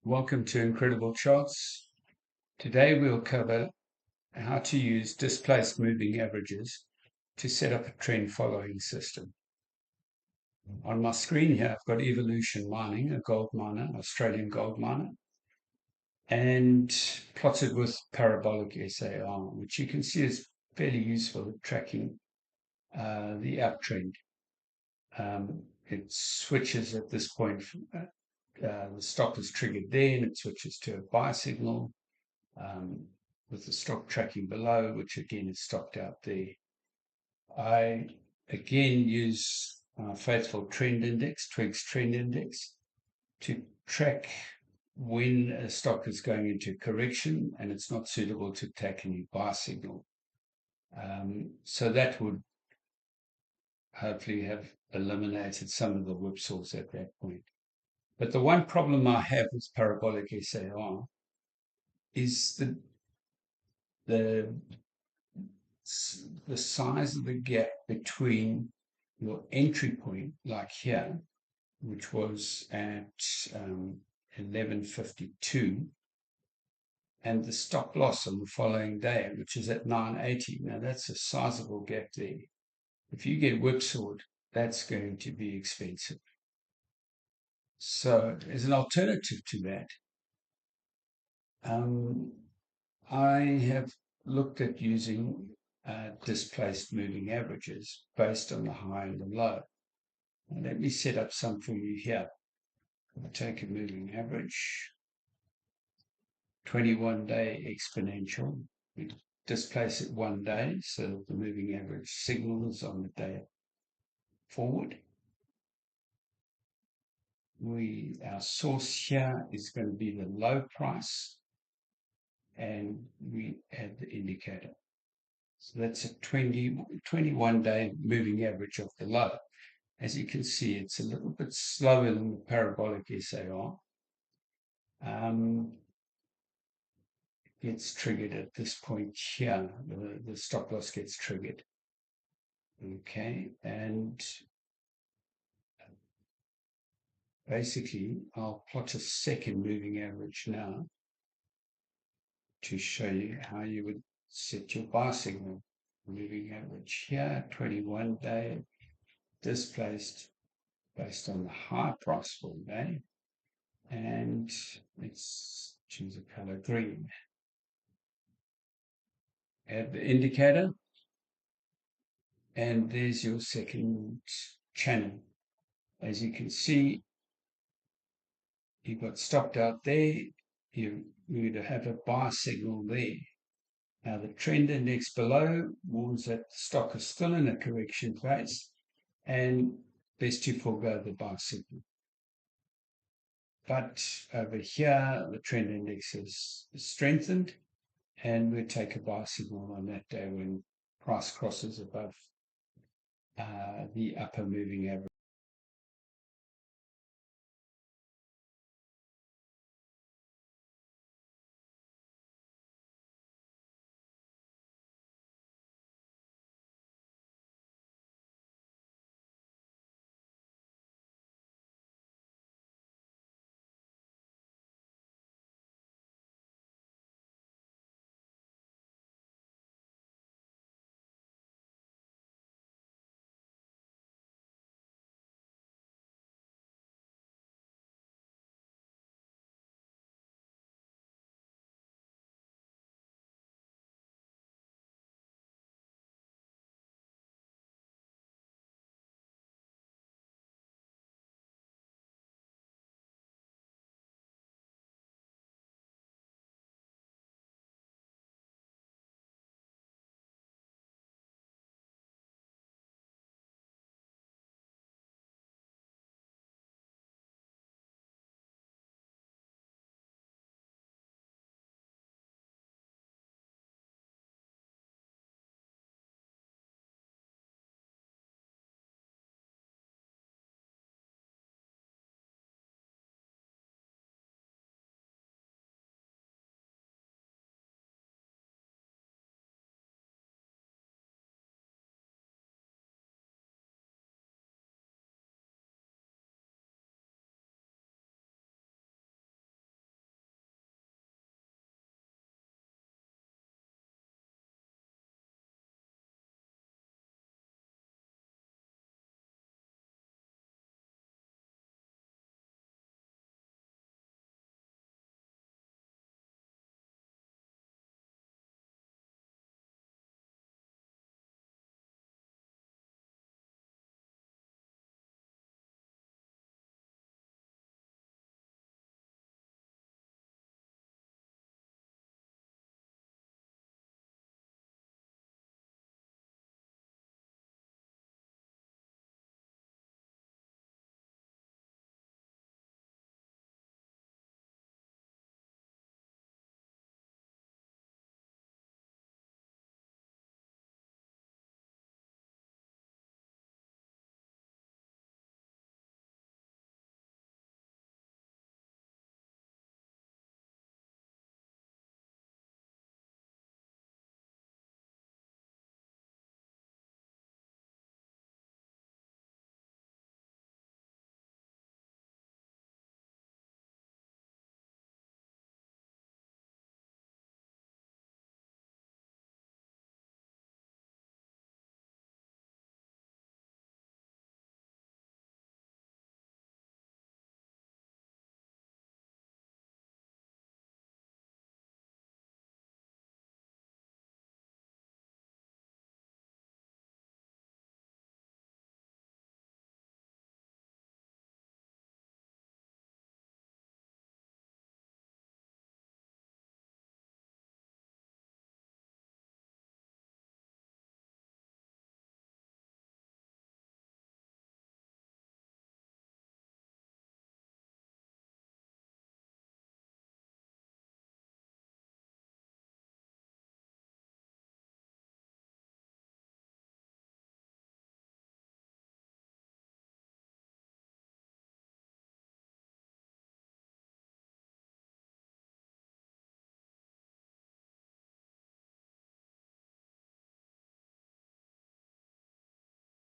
Welcome to Incredible Charts. Today we'll cover how to use displaced moving averages to set up a trend following system. On my screen here, I've got Evolution Mining, a gold miner, Australian gold miner, and plotted with Parabolic SAR, which you can see is fairly useful at tracking the uptrend. It switches at this point. The stock is triggered there, and it switches to a buy signal with the stock tracking below, which again is stopped out there. I again use faithful trend index, Twiggs Trend Index, to track when a stock is going into correction and it's not suitable to take any buy signal. So that would hopefully have eliminated some of the whipsaws at that point. But the one problem I have with Parabolic SAR is the size of the gap between your entry point, like here, which was at 11.52, and the stop loss on the following day, which is at 9.80. Now that's a sizable gap there. If you get whipsawed, that's going to be expensive. So as an alternative to that, I have looked at using displaced moving averages based on the high and the low. Now let me set up some for you here. I'll take a moving average, 21-day exponential. We displace it 1 day, so that the moving average signals on the day forward. Our source here is going to be the low price, and we add the indicator. So that's a 21-day moving average of the low. As you can see, it's a little bit slower than the Parabolic SAR. It gets triggered at this point here. The stop loss gets triggered. Okay, and basically, I'll plot a second moving average now to show you how you would set your buy signal. Moving average here, 21-day, displaced based on the high price for the day. And let's choose a color green. Add the indicator, and there's your second channel. As you can see, you got stopped out there. You're going to have a buy signal there. Now the trend index below warns that the stock is still in a correction phase and best to forego the buy signal. But over here, the trend index is strengthened, and we take a buy signal on that day when price crosses above the upper moving average.